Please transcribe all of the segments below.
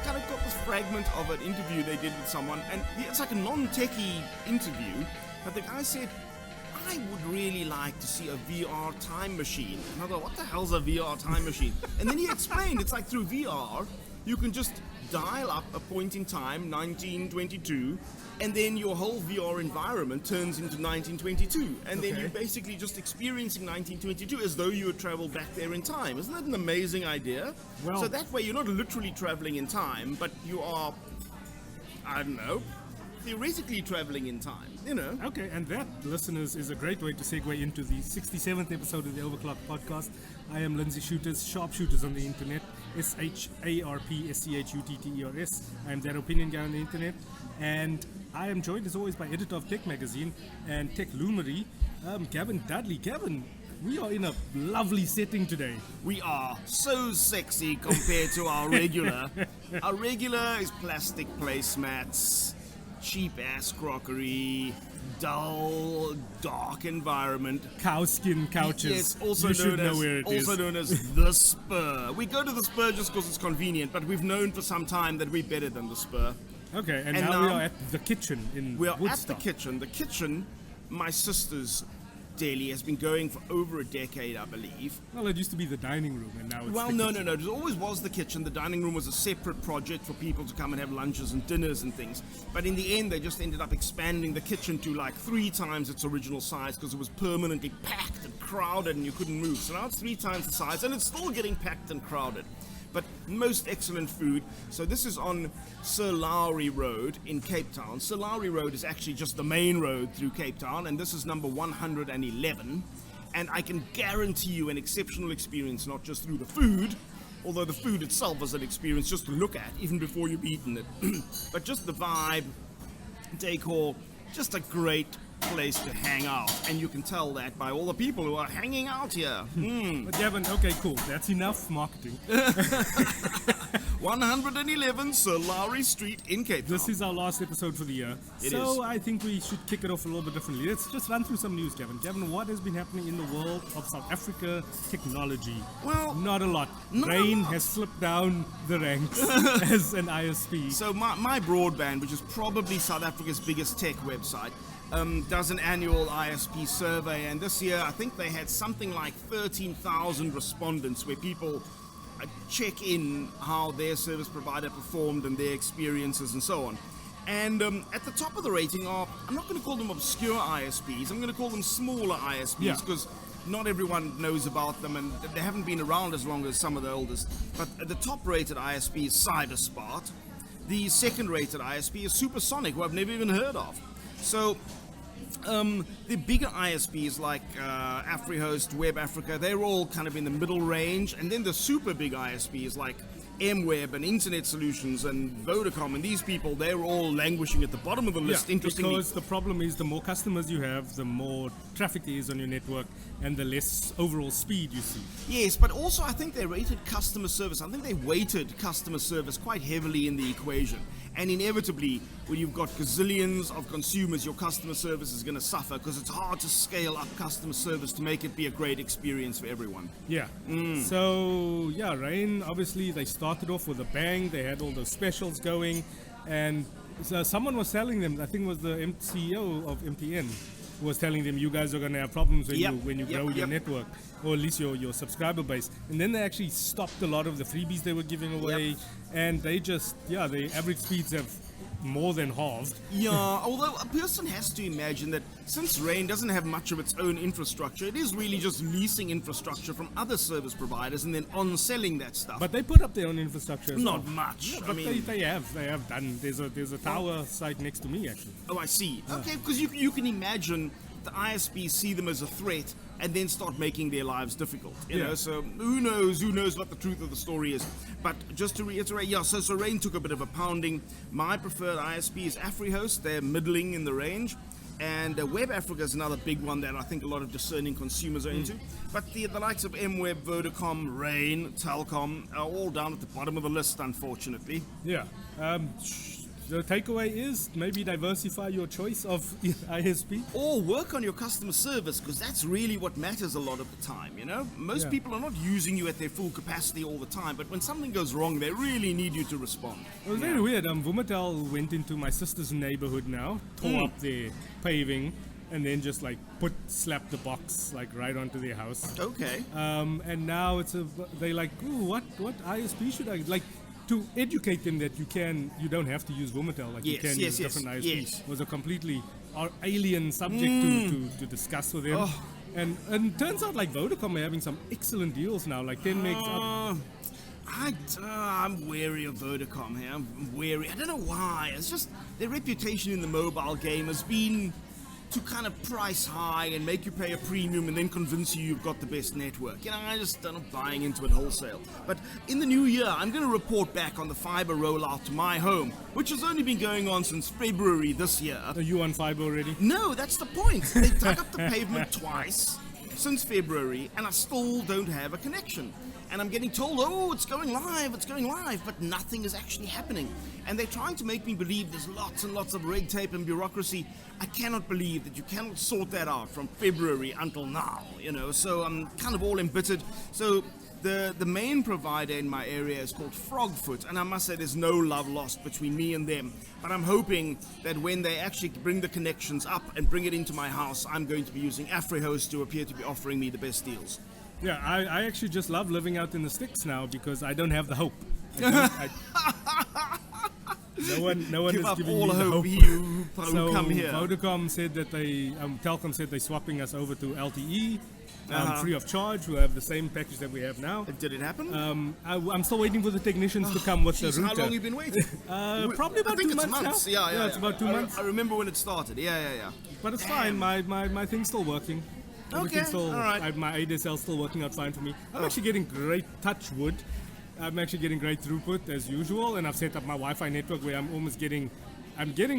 kind of got this fragment of an interview they did with someone, and it's like a non-techie interview, but the guy said, I would really like to see a VR time machine. And I thought, what the hell's a VR time machine? And then he explained, it's like through VR, you can just dial up a point in time, 1922, and then your whole VR environment turns into 1922. And then you're basically just experiencing 1922 as though you had traveled back there in time. Isn't that an amazing idea? Well, so that way you're not literally traveling in time, but you are, I don't know, theoretically traveling in time, you know. Okay, and that, listeners, is a great way to segue into the 67th episode of the Overclocked podcast. I am Lindsey Schutters, Sharpshooters on the internet, SHARPSCHUTTERS. I am that opinion guy on the internet, and I am joined as always by editor of Tech Magazine and Tech Luminary, Gavin Dudley. Gavin, we are in a lovely setting today. We are so sexy compared to our regular. Our regular is plastic placemats, cheap-ass crockery, dull, dark environment. Cowskin couches. Yes, also known as the Spur. We go to the Spur just because it's convenient, but we've known for some time that we're better than the Spur. Okay, and now we are at the kitchen in We are Woodstock. at the kitchen. The kitchen, my sister's deli, has been going for over a decade, I believe. Well, it used to be the dining room, and now it's Well, the no. kitchen. It always was the kitchen. The dining room was a separate project for people to come and have lunches and dinners and things. But in the end, they just ended up expanding the kitchen to like 3 times its original size because it was permanently packed and crowded and you couldn't move. So now it's 3 times the size and it's still getting packed and crowded. But most excellent food. So this is on Sir Lowry Road in Cape Town. Sir Lowry Road is actually just the main road through Cape Town, and this is number 111. And I can guarantee you an exceptional experience, not just through the food, although the food itself is an experience just to look at, even before you've eaten it. But just the vibe, decor, just a great place to hang out, and you can tell that by all the people who are hanging out here. But Gavin, okay, cool. That's enough marketing. 111 Sir Lowry Street in Cape Town. This is our last episode for the year. It so is. I think we should kick it off a little bit differently. Let's just run through some news, Gavin. Gavin, what has been happening in the world of South Africa technology? Well, not a lot. not a Rain lot. has slipped down the ranks as an ISP. So my broadband, which is probably South Africa's biggest tech website, does an annual ISP survey, and this year I think they had something like 13,000 respondents where people check in how their service provider performed and their experiences and so on. And at the top of the rating are, I'm not going to call them obscure ISPs, I'm going to call them smaller ISPs because not everyone knows about them and they haven't been around as long as some of the oldest. But the top rated ISP is CyberSpot. The second rated ISP is Supersonic, who I've never even heard of. So the bigger ISPs like AfriHost, Web Africa, they're all kind of in the middle range, and then the super big ISPs like MWeb and Internet Solutions and Vodacom, and these people, they're all languishing at the bottom of the list. Interestingly, because the problem is the more customers you have, the more traffic there is on your network, and the less overall speed you see. yes, but also I think they rated customer service. I think they weighted customer service quite heavily in the equation. And inevitably, when you've got gazillions of consumers, your customer service is going to suffer because it's hard to scale up customer service to make it be a great experience for everyone. Yeah. So, yeah, Rain, obviously, they started off with a bang. They had all those specials going. And so someone was telling them, I think it was the CEO of MTN, was telling them, you guys are going to have problems when you grow your network, or at least your subscriber base. And then they actually stopped a lot of the freebies they were giving away, and they just, the average speeds have more than halved. Yeah, although a person has to imagine that since Rain doesn't have much of its own infrastructure, it is really just leasing infrastructure from other service providers and then on-selling that stuff. But they put up their own infrastructure as Not well. much. Yeah, I but mean, they have done. There's a tower site next to me, actually. oh, I see. Okay, because you can imagine the ISPs see them as a threat and then start making their lives difficult. You know, so who knows what the truth of the story is. But just to reiterate, so Rain took a bit of a pounding. My preferred ISP is AfriHost. They're middling in the range. And Web Africa is another big one that I think a lot of discerning consumers are into. But the likes of MWeb, Vodacom, Rain, Telkom are all down at the bottom of the list, unfortunately. Yeah. the takeaway is maybe diversify your choice of ISP. Or work on your customer service, because that's really what matters a lot of the time, you know? Most Yeah. people are not using you at their full capacity all the time, but when something goes wrong, they really need you to respond. It was very weird. Vumatel went into my sister's neighborhood now, tore up their paving, and then just like slapped the box like right onto their house. Okay. And now they like, ooh, what ISP should I like? To educate them that you don't have to use Vumatel, like you can use different ISPs. Was a completely alien subject to discuss with them. Oh. And turns out like Vodacom are having some excellent deals now, like 10 megs up. I'm wary of Vodacom here. I'm wary. I don't know why. It's just their reputation in the mobile game has been to kind of price high and make you pay a premium and then convince you've got the best network. You know, I just don't know, buying into it wholesale. But in the new year, I'm going to report back on the fiber rollout to my home, which has only been going on since February this year. Are you on fiber already? No, that's the point. They dug up the pavement twice since February, and I still don't have a connection. And I'm getting told, oh, it's going live, but nothing is actually happening. And they're trying to make me believe there's lots and lots of red tape and bureaucracy. I cannot believe that you cannot sort that out from February until now, you know, so I'm kind of all embittered. So the main provider in my area is called Frogfoot, and I must say there's no love lost between me and them. But I'm hoping that when they actually bring the connections up and bring it into my house, I'm going to be using AfriHost, who appear to be offering me the best deals. Yeah, I actually just love living out in the sticks now because I don't have the hope. No one Give is up giving all me the hope, hope. you So come here. Vodacom said that Telkom said they're swapping us over to LTE, Uh-huh. free of charge. We'll have the same package that we have now. Did it happen? I'm still waiting for the technicians to come with the Jeez, router. how long have you been waiting? Probably about I think 2 it's months now. Yeah, it's about 2 months. I remember when it started. Yeah. But it's fine. My thing's still working. Everything's still, all right. my ADSL's still working out fine for me. I'm actually getting great touch wood. I'm actually getting great throughput as usual, and I've set up my Wi-Fi network where I'm getting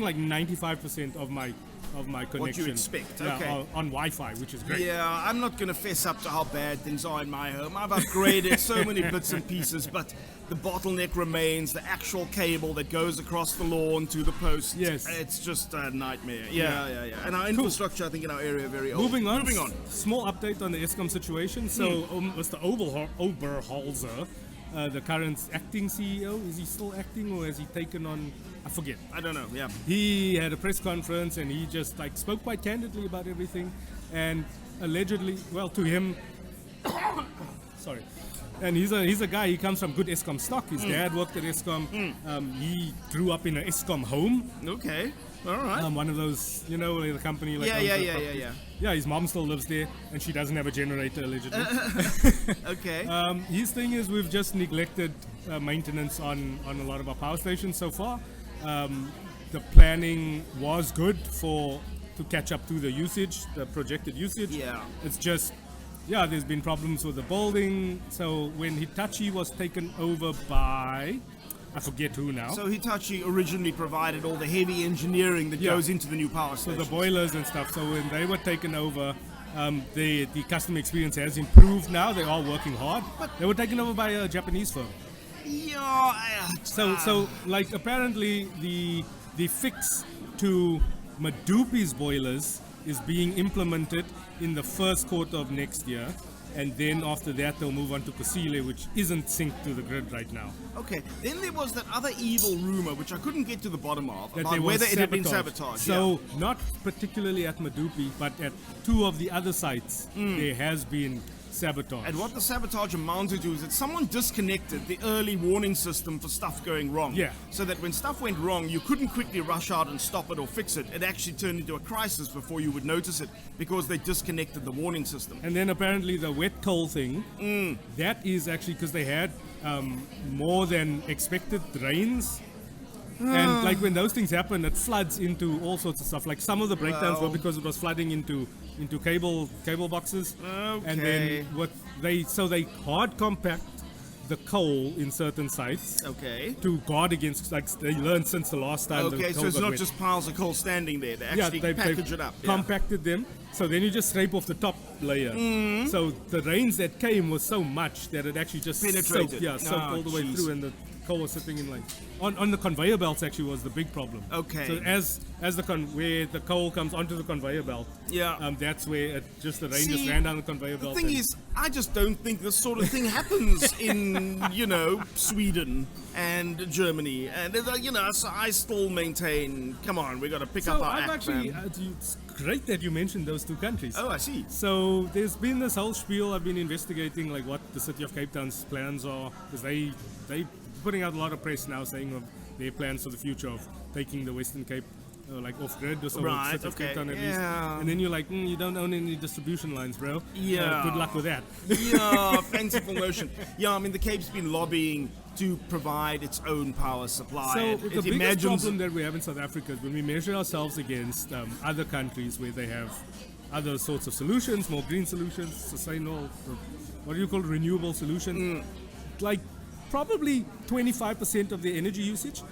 like 95% of my connection. What you expect, okay. on Wi-Fi, which is great. Yeah, I'm not going to fess up to how bad things are in my home. I've upgraded so many bits and pieces, but the bottleneck remains, the actual cable that goes across the lawn to the post. Yes. It's just a nightmare. Yeah. And our infrastructure, I think, in our area very old. Moving on. Small Small update on the ESCOM situation. So, Mr. Oberholzer, the current acting CEO, is he still acting or has he taken on? I forget. I don't know. Yeah. He had a press conference and he just like spoke quite candidly about everything, and allegedly, well, to him, sorry. And he's a guy. He comes from good ESCOM stock. His dad worked at ESCOM. He grew up in an ESCOM home. Okay. All right. One of those, you know, the company like Yeah. Yeah, his mom still lives there, and she doesn't have a generator allegedly. Okay. His thing is we've just neglected maintenance on a lot of our power stations so far. The planning was good to catch up to the usage, the projected usage. Yeah. It's just, there's been problems with the building. So when Hitachi was taken over by, I forget who now. So Hitachi originally provided all the heavy engineering that goes into the new power So station. the boilers and stuff. So when they were taken over, the customer experience has improved now. They are working hard. But they were taken over by a Japanese firm. So like apparently the fix to Madupi's boilers is being implemented in the first quarter of next year. And then after that, they'll move on to Kusile, which isn't synced to the grid right now. Okay, then there was that other evil rumor, which I couldn't get to the bottom of, That about there was whether it had been sabotaged. So, not particularly at Madupi, but at 2 of the other sites, there has been sabotage. And what the sabotage amounted to is that someone disconnected the early warning system for stuff going wrong. Yeah. So that when stuff went wrong, you couldn't quickly rush out and stop it or fix it. It actually turned into a crisis before you would notice it because they disconnected the warning system. And then apparently the wet coal thing, that is actually because they had more than expected rains. And like when those things happen, it floods into all sorts of stuff. Like some of the breakdowns were because it was flooding into cable boxes. Okay. And then they hard compact the coal in certain sites. Okay. To guard against, like they learned since the last time. the Okay, coal so it's got not wet. just piles of coal standing there. They actually package it up. Compacted them. So then you just scrape off the top layer. So the rains that came was so much that it actually just Penetrated. soaked all the way through, and coal was sitting in like on the conveyor belts. Actually, was the big problem. Okay. So as where the coal comes onto the conveyor belt, that's where the rain just ran down the conveyor belt. The thing is, I just don't think this sort of thing happens in Sweden and Germany, and so I still maintain. Come on, we got to pick up our act, man. It's great that you mentioned those two countries. Oh, I see. So there's been this whole spiel. I've been investigating like what the city of Cape Town's plans are, because they putting out a lot of press now saying of their plans for the future of taking the Western Cape like off grid or something. Right, City of Cape Town at least. Yeah. And then you're like, you don't own any distribution lines, bro. Yeah. Good luck with that. Yeah, fanciful notion. Yeah, I mean the Cape's been lobbying to provide its own power supply. So the biggest problem that we have in South Africa is when we measure ourselves against other countries where they have other sorts of solutions, more green solutions, sustainable, what do you call renewable solutions? Like probably 25% of the energy usage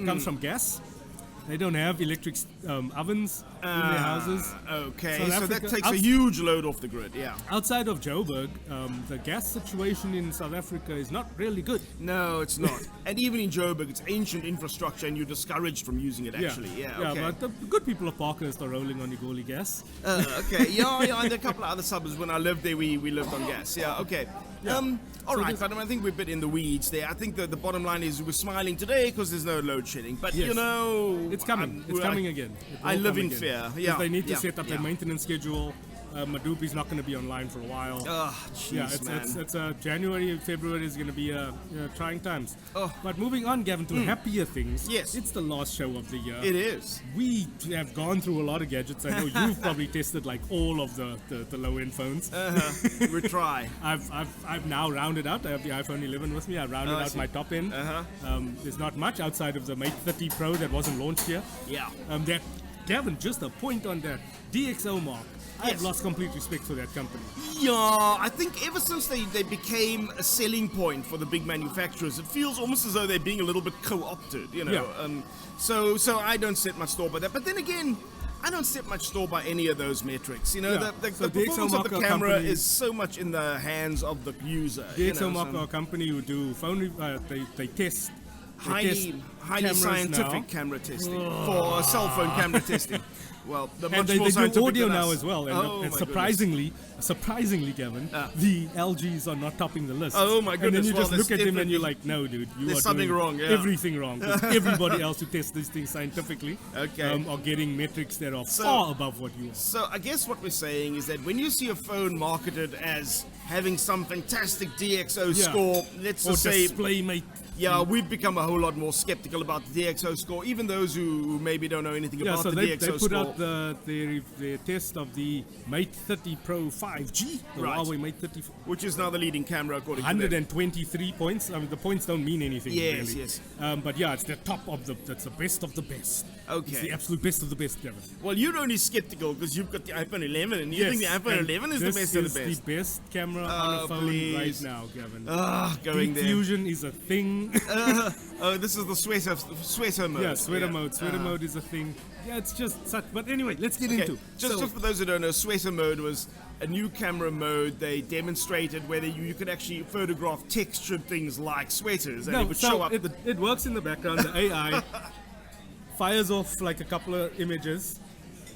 comes from gas. They don't have electric ovens in their houses. Okay, so that takes a huge load off the grid, yeah. Outside of Joburg, the gas situation in South Africa is not really good. No, it's not. And even in Joburg, it's ancient infrastructure and you're discouraged from using it, actually. Yeah, okay. But the good people of Parkhurst are rolling on Igoli gas. Okay, yeah, and a couple of other suburbs. When I lived there, we lived on gas. Yeah, okay. Yeah. All right, but I think we're a bit in the weeds there. I think the bottom line is we're smiling today because there's no load shedding. But, yes. It's coming. It's coming again. I live in fear. Yeah, they need to set up their maintenance schedule. Madupi's not going to be online for a while. Oh, jeez, man. It's January and February is going to be trying times. Oh. But moving on, Gavin, to happier things. Yes. It's the last show of the year. It is. We have gone through a lot of gadgets. I know you've probably tested like all of the low-end phones. We try. I've now rounded out. I have the iPhone 11 with me. I rounded out my top end. There's not much outside of the Mate 30 Pro that wasn't launched here. Yeah. Gavin, just a point on that DxO mark. I've lost complete respect for that company. Yeah, I think ever since they became a selling point for the big manufacturers, it feels almost as though they're being a little bit co-opted, Yeah. So I don't set much store by that. But then again, I don't set much store by any of those metrics. The performance of the camera is so much in the hands of the user. DxO mark are a company who do phone. They test. Highly scientific camera testing for cell phone camera testing. Well, and they do audio now as well. And surprisingly, Gavin, the LGs are not topping the list. Oh my goodness! And then you just look at them and you're like, no, dude, there's something wrong. Yeah. Everything wrong. Because everybody else who tests these things scientifically are getting metrics that are far above what you are. So I guess what we're saying is that when you see a phone marketed as having some fantastic DxO score, let's just say DisplayMate. Yeah, we've become a whole lot more skeptical about the DxO score, even those who maybe don't know anything about the DxO score. They put out their test of the Mate 30 Pro 5G, the Huawei Mate 30, which is now the leading camera according to 123 points. I mean, the points don't mean anything really. Yes. But yeah, it's the top of that's the best of the best. Okay. It's the absolute best of the best, Gavin. Well, you're only skeptical because you've got the iPhone 11 and you think the iPhone 11 is the best of the best. This is the best camera on a phone right now, Gavin. Going there. Fusion is a thing. This is the sweater mode. Yeah, sweater mode. Sweater mode is a thing. Yeah, it's just such. But anyway, let's get into. Just for those who don't know, sweater mode was a new camera mode. They demonstrated whether you could actually photograph textured things like sweaters, and it would show up. It works in the background. The AI fires off like a couple of images,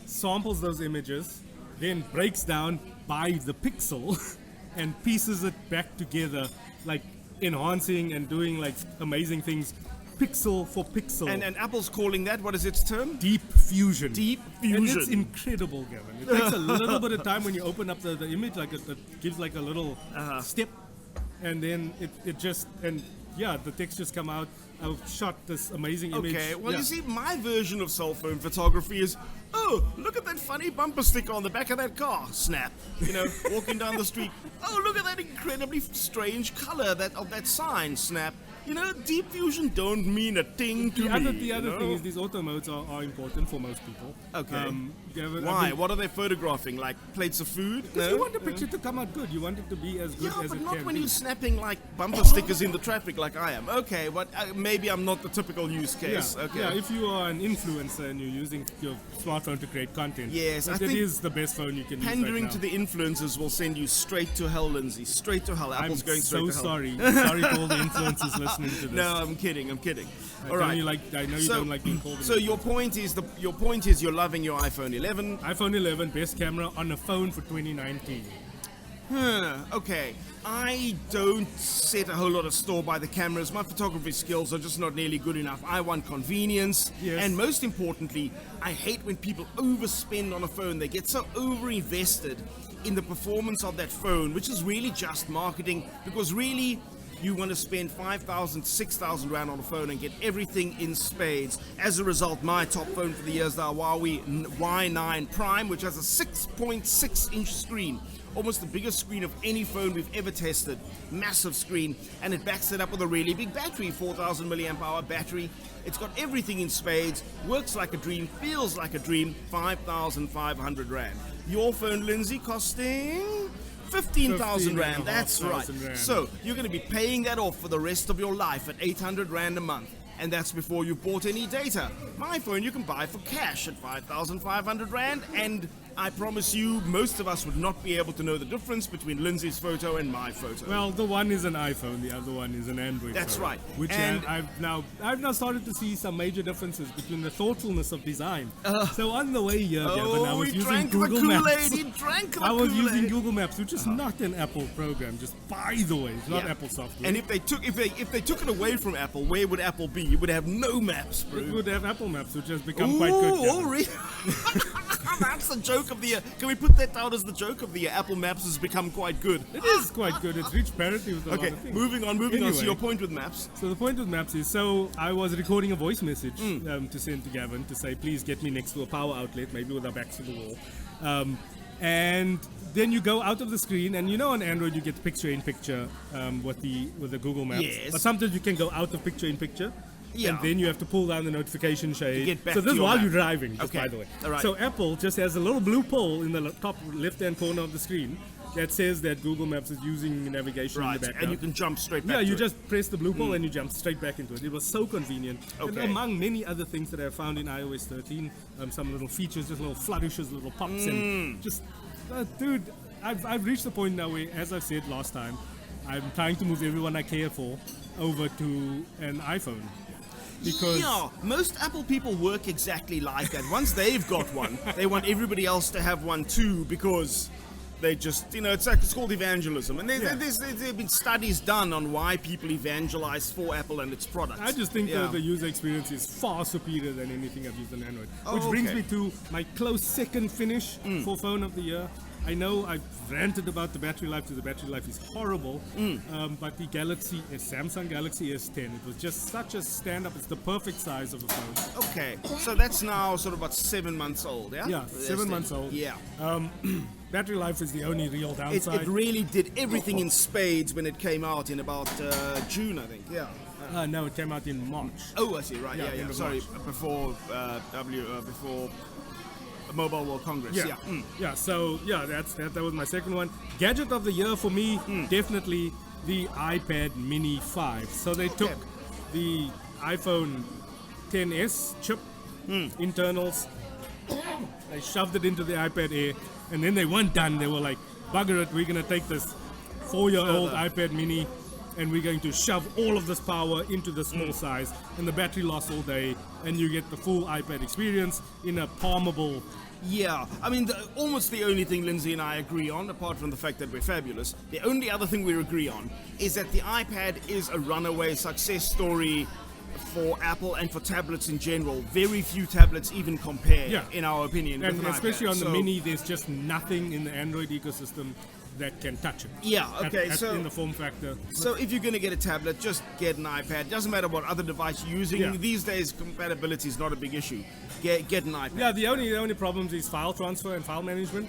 samples those images, then breaks down by the pixel, and pieces it back together, like enhancing and doing like amazing things pixel for pixel. And Apple's calling that, what is its term? Deep fusion. Deep fusion. And it's incredible, Gavin. It takes a little bit of time when you open up the image, like it gives like a little step, and then it just, and yeah, the textures come out. I've shot this amazing image. Okay, well, you see, my version of cell phone photography is, oh, look at that funny bumper sticker on the back of that car. Snap. Walking down the street. Oh, look at that incredibly strange color of that sign. Snap. Deep fusion don't mean a thing to me. The other thing is these auto modes are important for most people. Okay. Why? What are they photographing? Like plates of food? Because you want the picture to come out good. You want it to be as good as it can be. But not when you're snapping like bumper stickers in the traffic light. like I am. Okay, but maybe I'm not the typical use case. Okay. Yeah, if you are an influencer and you're using your smartphone to create content, yes, I think it is the best phone you can use pandering right to the influencers will send you straight to hell, Lindsay. Straight to hell. Apple's going straight to hell. Sorry. Sorry to all the influencers listening to this. No, I'm kidding. All right. I know you don't like being called. So your point is you're loving your iPhone 11. iPhone 11, best camera on a phone for 2019. Okay. I don't set a whole lot of store by the cameras. My photography skills are just not nearly good enough. I want convenience. Yes. And most importantly, I hate when people overspend on a phone. They get so over-invested in the performance of that phone, which is really just marketing, because really you want to spend 5,000, 6,000 Rand on a phone and get everything in spades. As a result, my top phone for the year is the Huawei Y9 Prime, which has a 6.6-inch screen. Almost the biggest screen of any phone we've ever tested. Massive screen, and it backs it up with a really big battery, 4,000 milliamp hour battery. It's got everything in spades, works like a dream, feels like a dream, 5,500 Rand. Your phone, Lindsay, costing 15,000 Rand, that's right. Rand. So you're going to be paying that off for the rest of your life at 800 Rand a month. And that's before you've bought any data. My phone you can buy for cash at 5,500 Rand, and I promise you, most of us would not be able to know the difference between Lindsay's photo and my photo. Well, the one is an iPhone, the other one is an Android. That's phone, right. Which And I've now started to see some major differences between the thoughtfulness of design. So on the way here, Gavin, I was using Google Maps. He drank the I was Kool-Aid. using Google Maps, which is not an Apple program. Just by the way, it's not Yeah. Apple software. And if they took it away from Apple, where would Apple be? You would have no maps, bro. it would have Apple Maps, which has become quite good. Gavin. Already? That's the joke of the year. Can we put that down as the joke of the year? Apple Maps has become quite good. It is quite good. It's reached parity with a lot Okay, of things. moving on. So Anyway. your point with maps. So the point with Maps is, I was recording a voice message to send to Gavin to say, please get me next to a power outlet, maybe with our backs to the wall. And then you go out of the screen, and on Android you get picture-in-picture with the Google Maps. Yes. But sometimes you can go out of picture-in-picture. Yeah. And then you have to pull down the notification shade. get back So to this is your while map. you're driving, just Okay. by the way. All right. So Apple just has a little blue pole in the top left-hand corner of the screen that says that Google Maps is using navigation in Right, the background. and you can jump straight back Yeah, to you it. just press the blue ball and you jump straight back into it. It was so convenient. And Okay. among many other things that I found in iOS 13, some little features, just little flourishes, little pops, and just, dude, I've reached the point now where, as I said last time, I'm trying to move everyone I care for over to an iPhone. Because Yeah, most Apple people work exactly like that. Once they've got one, they want everybody else to have one too, because they just, it's called evangelism. And there have been studies done on why people evangelize for Apple and its products. I just think Yeah. that the user experience is far superior than anything I've used on Android. Oh, Which brings okay. me to my close second finish for phone of the year. I know I've ranted about the battery life, because the battery life is horrible, but the Samsung Galaxy S10, it was just such a stand-up. It's the perfect size of a phone. Okay, so that's now sort of about 7 months old, yeah? Yeah, 7 months old. Yeah. Battery life is the only real It downside. really did everything in spades when it came out in about June, I think. Yeah. No, it came out in March. Oh, I see. Right. Yeah, Yeah. end of Sorry, March. before before Mobile World Congress. Yeah. That was my second one. Gadget of the year for me, definitely the iPad Mini 5. So they took the iPhone 10s chip internals, they shoved it into the iPad Air, and then they weren't done. They were like, bugger it, we're going to take this 4-year-old iPad Mini and we're going to shove all of this power into the small size, and the battery lasts all day, and you get the full iPad experience in a palmable. Yeah, I mean, almost the only thing Lindsay and I agree on, apart from the fact that we're fabulous, the only other thing we agree on is that the iPad is a runaway success story for Apple and for tablets in general. Very few tablets even compare, in our opinion, And with an especially iPad. on the Mini, there's just nothing in the Android ecosystem that can touch it. Yeah, okay, so in the form factor. So if you're going to get a tablet, just get an iPad. Doesn't matter what other device you're using. Yeah. These days, compatibility is not a big issue. Get an iPad. Yeah, the only problems is file transfer and file management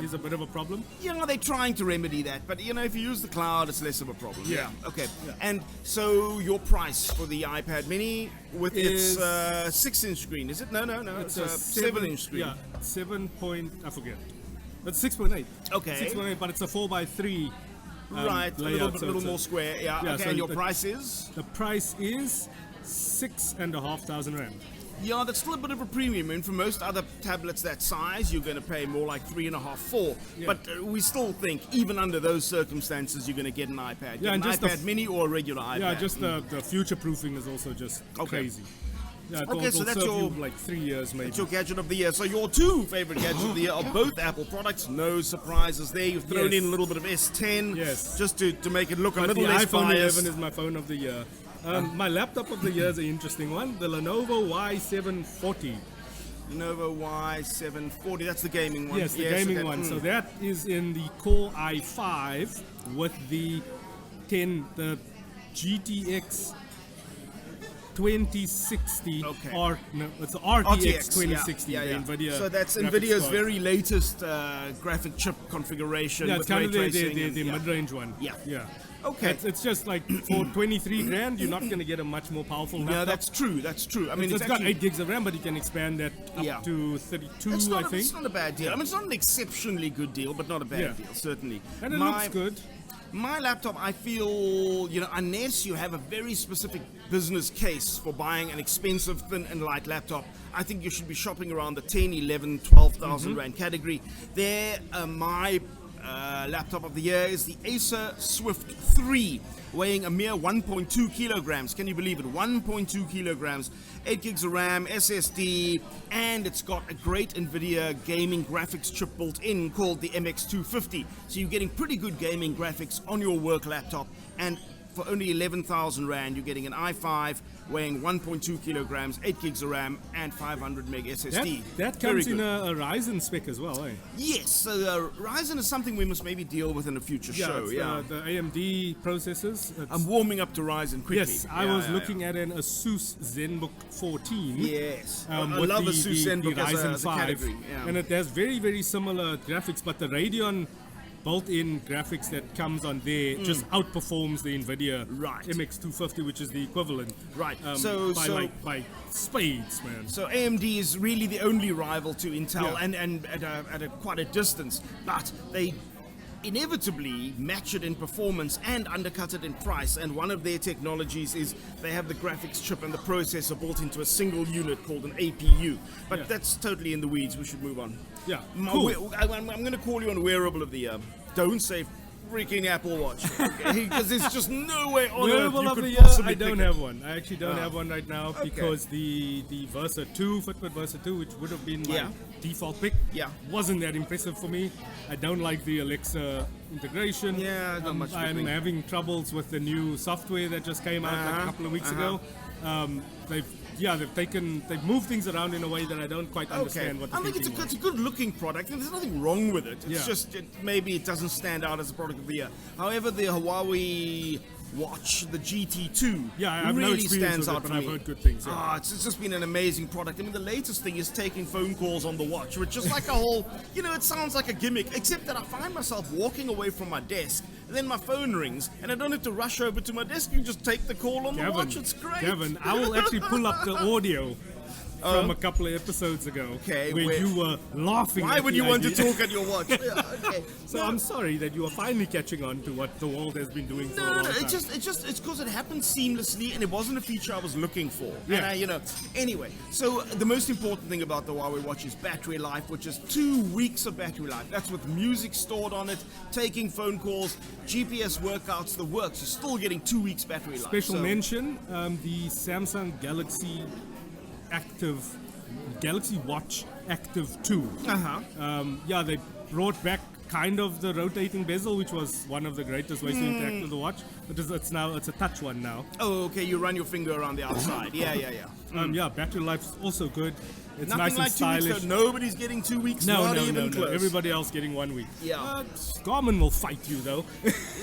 is a bit of a problem. They're trying to remedy that, but if you use the cloud, it's less of a problem. Yeah. Okay. Yeah. And so your price for the iPad Mini with its 6-inch screen, is it? No. It's a 7-inch screen. Yeah, I forget. It's 6.8. Okay. 6.8, but it's a 4x3 Right, a layout. little more square. Yeah. Yeah, Okay. so And your the- price is? The price is 6,500 rand. Yeah, that's still a bit of a premium. And for most other tablets that size, you're going to pay more like 3.5, 4. Yeah. But we still think, even under those circumstances, you're going to get an iPad. Yeah, Get and an just the iPad Mini or a regular iPad. Yeah, just the future proofing is also just Okay. crazy. Yeah, Okay, it'll so that's serve your- you like 3 years maybe. It's your gadget of the year. So your two favorite gadgets of the year are both Apple products. No surprises there. You've thrown Yes. in a little bit of S10 Yes. just to make it look a But little the less iPhone biased. 11 is my phone of the year. My laptop of the year is an interesting one. The Lenovo Y740. Lenovo Y740. That's the gaming one. Yes, the gaming okay. one. So that is in the Core i5 with the the GTX 2060. Okay. Or no, it's the RTX 2060. Yeah, yeah, The NVIDIA. So that's graphics NVIDIA's card. very latest graphic chip configuration. Yeah, with it's kind of ray the tracing and- yeah. mid-range one. Yeah. Yeah. Okay. It's just like for 23 grand, you're not going to get a much more powerful laptop. Yeah, that's true. That's true. I mean, it's got actually- 8 gigs of RAM, but you can expand that up Yeah. to 32, It's not, I think. it's not a bad deal. I mean, it's not an exceptionally good deal, but not a bad Yeah. deal, certainly. And it looks good. My laptop, I feel, unless you have a very specific business case for buying an expensive, thin and light laptop, I think you should be shopping around the 10, 11, 12,000 Rand category. There, my laptop of the year is the Acer Swift 3, weighing a mere 1.2 kilograms. Can you believe it? 1.2 kilograms, 8 gigs of RAM, SSD, and it's got a great NVIDIA gaming graphics chip built in called the MX250. So you're getting pretty good gaming graphics on your work laptop, and for only 11,000 Rand, you're getting an i5 weighing 1.2 kilograms, 8 gigs of RAM, and 500 meg SSD. That Very comes in good. a Ryzen spec as well, eh? Yes, so Ryzen is something we must maybe deal with in a future show. it's Yeah, the AMD processors. It's- I'm warming up to Ryzen quickly. yes, I Yeah, was yeah, looking at an Asus ZenBook 14. Yes, I with love the, Asus the, ZenBook the as Ryzen a 5, category. Yeah. and it has very, very similar graphics, but the Radeon built-in graphics that comes on there just outperforms the NVIDIA Right. MX250, which is the equivalent. Right. By spades, man. So AMD is really the only rival to Intel, Yeah. and at a quite a distance, but they inevitably match it in performance and undercut it in price. And one of their technologies is they have the graphics chip and the processor built into a single unit called an APU. But Yeah. that's totally in the weeds. We should move on. Yeah, My cool. I'm going to call you on wearable of the year. Don't say freaking Apple Watch, because there's just no way on earth Wearable you of could the year, possibly I don't pick it. have one. I actually don't have one right now Okay. because the Versa 2, Fitbit Versa 2, which would have been my Yeah. default pick, Yeah. wasn't that impressive for me. I don't like the Alexa integration. Yeah, not much I'm between. having troubles with the new software that just came out like Uh-huh, a couple of weeks ago. They've moved things around in a way that I don't quite Okay, understand what the I think thinking it's a was. good looking product, and there's nothing wrong with it. It's Yeah. just maybe it doesn't stand out as a product of the year. However, the Huawei Watch, the GT2, Yeah, I have no really experience stands with it, out but for I've me. heard good things, yeah. It's just been an amazing product. I mean, the latest thing is taking phone calls on the watch, which is like a whole, it sounds like a gimmick, except that I find myself walking away from my desk, and then my phone rings, and I don't have to rush over to my desk and just take the call on the watch. It's great. Gavin, I will actually pull up the audio from a couple of episodes ago, Okay, where you were laughing. Why at would the you want to idea. talk at your watch? Yeah, okay. So I'm sorry that you are finally catching on to what the world has been doing for a No, long no, time. it's because it happened seamlessly, and it wasn't a feature I was looking for. Yeah. And anyway, so the most important thing about the Huawei Watch is battery life, which is 2 weeks of battery life. That's with music stored on it, taking phone calls, GPS workouts, the works. You're still getting 2 weeks battery life. Special So- mention, the Samsung Galaxy Watch Active 2. Uh-huh. They brought back kind of the rotating bezel, which was one of the greatest ways to interact with the watch. It's a touch one now. Oh, okay. You run your finger around the outside. Yeah. Battery life's also good. It's Nothing nice like and 2 weeks. stylish. Though. Nobody's getting 2 weeks. No, not no, even no, no. close. Everybody else getting 1 week. Yeah. Garmin will fight you though.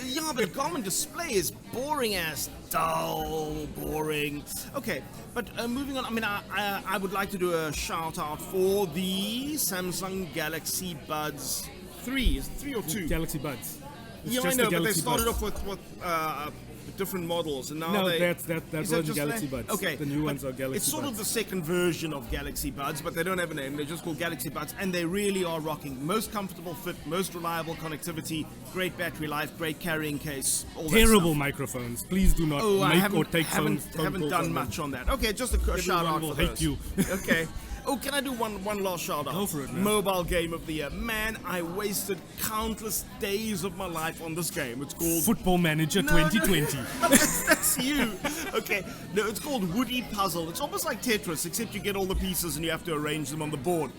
Yeah, but the Garmin display is boring as dull, boring. Okay, but moving on. I mean, I would like to do a shout out for the Samsung Galaxy Buds 3. Is it 3 or 2? Galaxy Buds. It's Yeah, I just know, the but they Galaxy started Buds. off with different models, and now No, they... that Is was just Galaxy that? Buds. Okay, The new but ones are Galaxy It's sort Buds. of the second version of Galaxy Buds, but they don't have a name. They're just called Galaxy Buds, and they really are rocking. Most comfortable fit, most reliable connectivity, great battery life, great carrying case. All that Terrible stuff. microphones. Please do not Oh, I make haven't, or take phone haven't calls done on them. much on that. Okay, just a shout out will for hate those. you. Okay. Oh, can I do one last shout out? Go for it, man. Mobile game of the year. Man, I wasted countless days of my life on this game. It's called Football Manager No, no. 2020. That's you. Okay. No, it's called Woody Puzzle. It's almost like Tetris, except you get all the pieces and you have to arrange them on the board.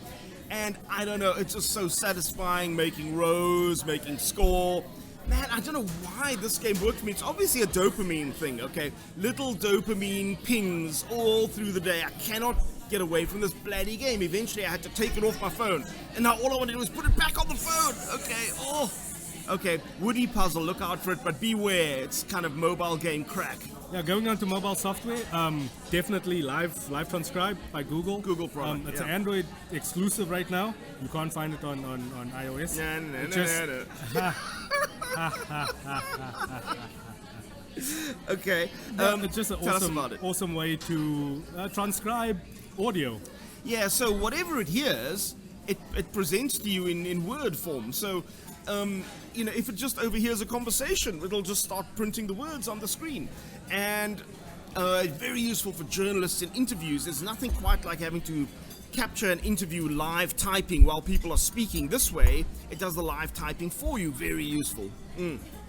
And I don't know, it's just so satisfying making rows, making score. Man, I don't know why this game worked for me. It's obviously a dopamine thing, okay? Little dopamine pings all through the day. I cannot get away from this bloody game. Eventually I had to take it off my phone. And now all I want to do is put it back on the phone. Okay, oh. Okay, Woody Puzzle, look out for it, but beware. It's kind of mobile game crack. Yeah, going on to mobile software, definitely Live Transcribe by Google. Google product, It's yeah. an Android exclusive right now. You can't find it on iOS. Okay, It's just an tell us about it. awesome way to transcribe audio. Yeah, so whatever it hears, it presents to you in word form. So, if it just overhears a conversation, it'll just start printing the words on the screen. And very useful for journalists in interviews. There's nothing quite like having to capture an interview live typing while people are speaking. This way, it does the live typing for you. Very useful.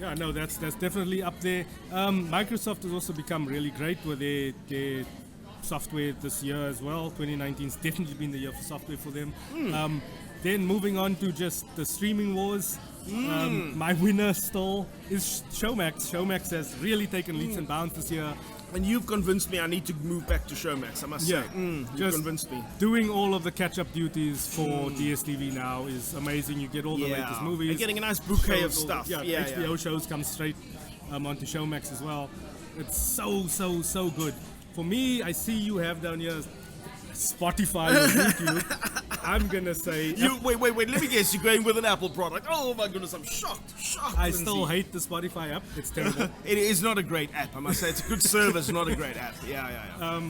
Yeah, no, that's definitely up there. Microsoft has also become really great with their software this year as well. 2019's definitely been the year for software for them. Then moving on to just the streaming wars. My winner still is Showmax. Showmax has really taken leaps and bounds this year. And you've convinced me I need to move back to Showmax, I must say. You've just convinced me. Doing all of the catch-up duties for DSTV now is amazing. You get all the latest movies. You're getting a nice bouquet of shows, stuff. Yeah, HBO shows come straight onto Showmax as well. It's so good. For me, I see you have down here Spotify or YouTube. I'm gonna say Wait, let me guess, you're going with an Apple product. Oh my goodness, I'm shocked. I Lindsey. still hate the Spotify app. It's terrible. It is not a great app, I must say. It's a good service, not a great app. Yeah.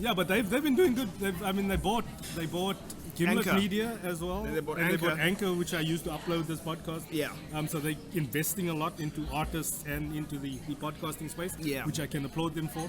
Yeah, but they've been doing good. They bought Gimlet Anchor. Media as well. They bought and Anchor. they bought Anchor, which I use to upload this podcast. Yeah. So they're investing a lot into artists and into the podcasting space, Yeah. which I can applaud them for.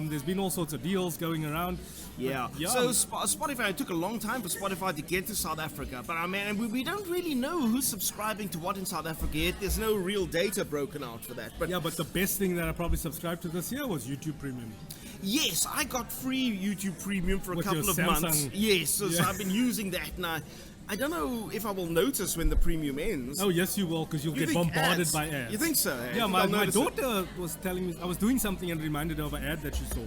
There's been all sorts of deals going around. Yeah. But, So Spotify, it took a long time for Spotify to get to South Africa, but I mean, we don't really know who's subscribing to what in South Africa yet. There's no real data broken out for that. But yeah, but the best thing that I probably subscribed to this year was YouTube Premium. yes, I got free YouTube Premium for a With couple your of months. Samsung. Yes, so Yeah. I've been using that, and I don't know if I will notice when the premium ends. Oh yes, you will, because you'll You get think bombarded ads? by ads. You think so? eh? Yeah, Think my I'll notice it? daughter was telling me I was doing something and reminded her of an ad that she saw.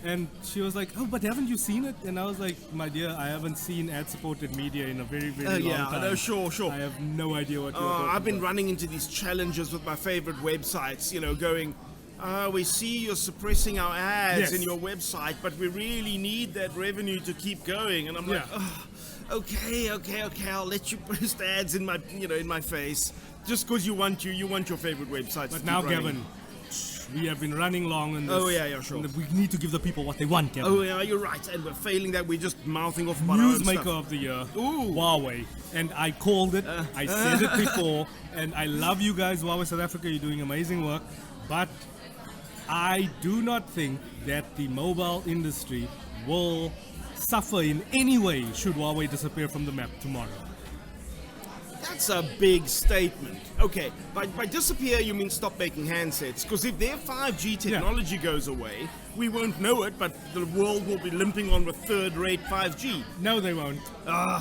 And she was like, "Oh, but haven't you seen it?" And I was like, "My dear, I haven't seen ad-supported media in a very, very long Yeah, time. no, sure. I have no idea what you're talking I've been about." running into these challenges with my favorite websites, going, we see you're suppressing our ads Yes. in your website, but we really need that revenue to keep going. And I'm like, Yeah. okay, I'll let you post ads in my face. Just because you want your favorite websites. But to now, keep running. Gavin, we have been running long on this. Oh, yeah, sure. and we need to give the people what they want, Gavin. Oh yeah, you're right, and we're failing that. We're just mouthing off about our own Newsmaker stuff. of the year, Ooh. Huawei. And I called it, I said it before, and I love you guys, Huawei South Africa, you're doing amazing work, but I do not think that the mobile industry will suffer in any way should Huawei disappear from the map tomorrow. That's a big statement. Okay, by disappear you mean stop making handsets, because if their 5G technology goes away, we won't know it, but the world will be limping on with third-rate 5G. No, they won't.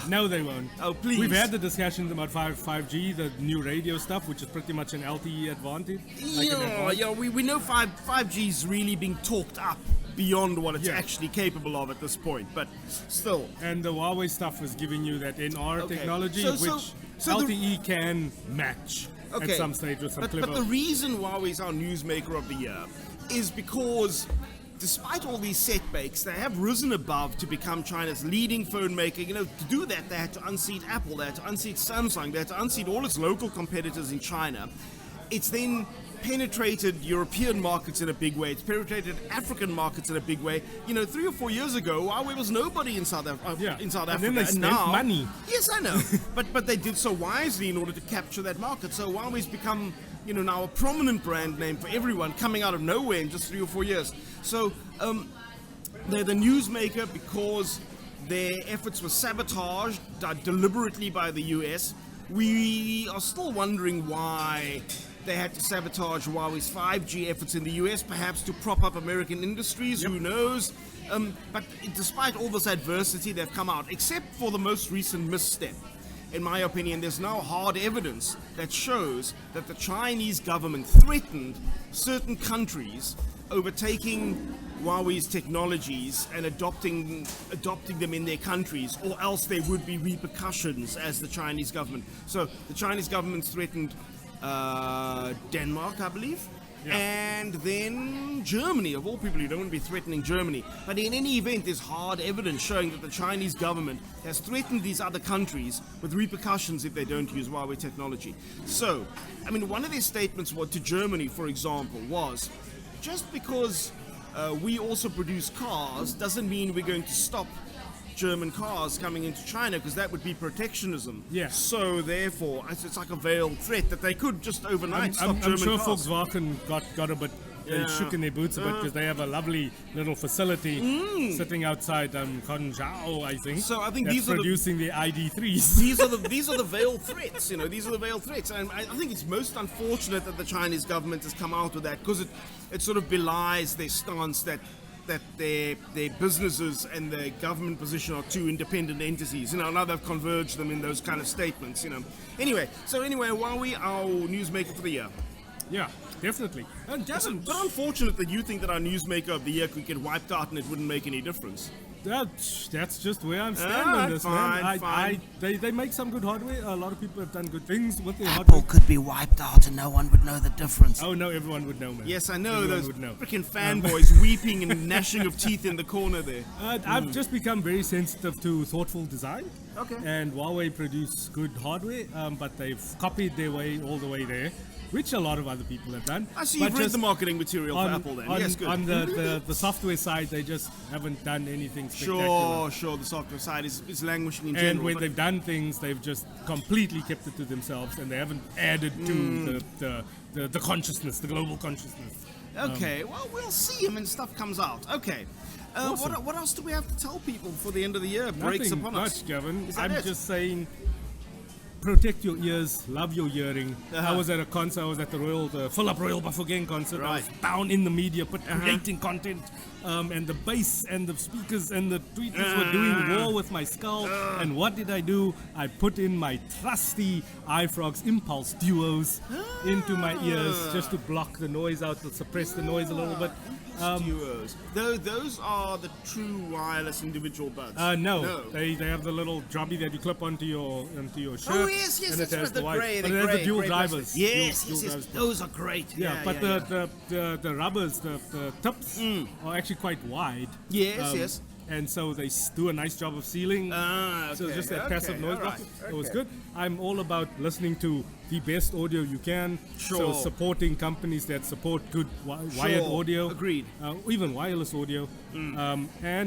No, they won't. Oh, please. We've had the discussions about 5G, the new radio stuff, which is pretty much an LTE advantage. We know 5G's really being talked up beyond what it's Yeah. actually capable of at this point, but still. And the Huawei stuff is giving you that NR Okay. technology, So which the- LTE can match at some stage with some but clever... the reason Huawei's our newsmaker of the year is because despite all these setbacks, they have risen above to become China's leading phone maker. To do that, they had to unseat Apple, they had to unseat Samsung, they had to unseat all its local competitors in China. it's then penetrated European markets in a big way. It's penetrated African markets in a big way. 3 or 4 years ago, Huawei was nobody in South Africa. And Africa. then they spent money. Yes, I know. but they did so wisely in order to capture that market. So Huawei's become, now a prominent brand name for everyone, coming out of nowhere in just 3 or 4 years. So they're the newsmaker because their efforts were sabotaged deliberately by the US. We are still wondering why they had to sabotage Huawei's 5G efforts in the US, perhaps to prop up American industries, who knows? But despite all this adversity, they've come out, except for the most recent misstep. In my opinion, there's now hard evidence that shows that the Chinese government threatened certain countries overtaking Huawei's technologies and adopting them in their countries, or else there would be repercussions as the Chinese government. So the Chinese government's threatened Denmark, I believe, and then Germany. Of all people, you don't want to be threatening Germany. But in any event, there's hard evidence showing that the Chinese government has threatened these other countries with repercussions if they don't use Huawei technology. So, one of their statements to Germany, for example, was, just because we also produce cars doesn't mean we're going to stop German cars coming into China, because that would be protectionism. Yeah. So therefore, it's like a veiled threat that they could just overnight stop German I'm sure cars. Volkswagen got a bit shook in their boots a bit, because they have a lovely little facility sitting outside Hangzhou, I think. So I think that's these are producing the ID3s. These are the veiled threats. These are the veiled threats, and I think it's most unfortunate that the Chinese government has come out with that, because it sort of belies their stance that their businesses and their government position are two independent entities. Now they've converged them in those kind of statements. Anyway, Huawei, our newsmaker for the year. Yeah, definitely. And It's but unfortunate that you think that our newsmaker of the year could get wiped out and it wouldn't make any difference. That's just where I'm standing on this, man. Fine. They make some good hardware. A lot of people have done good things with their Apple hardware. could be wiped out and no one would know the difference. Oh no, everyone would know, man. Yes, I know, Everyone those would know. freaking fanboys weeping and gnashing of teeth in the corner there. I've just become very sensitive to thoughtful design. Okay. And Huawei produce good hardware, but they've copied their way all the way there, which a lot of other people have done. I see But you've read just the marketing material for Apple then. Yes, good. On the software side, they just haven't done anything spectacular. Sure, the software side is languishing in And general. when but- they've done things, they've just completely kept it to themselves, and they haven't added to the consciousness, the global consciousness. Okay, well, we'll see when stuff comes out. Okay. Awesome. What else do we have to tell people before the end of the year breaks Nothing upon much, us? Gavin. Is that I'm it? just saying, protect your ears, love your hearing. I was at a concert, I was at the Philip Royal Bafokeng concert. I was Right. down in the media, creating content, and the bass and the speakers and the tweeters were doing war with my skull. And what did I do? I put in my trusty iFrog's Impulse Duos into my ears just to block the noise out, to suppress the noise a little bit. Duos. Those are the true wireless individual buds. No. They have the little jobby that you clip onto your shirt. Oh yes, and that's it has right. The the white, grey, but the it has grey, the dual grey drivers. plastic. Yes, dual yes. drivers. Those are great. Yeah, but the rubbers, the tips are actually quite wide. Yes, yes. And so they do a nice job of sealing. So okay, just that okay, passive noise all right, block. It was okay. good. I'm all about listening to the best audio you can. So Sure. supporting companies that support good wired audio. Agreed. Even wireless audio. And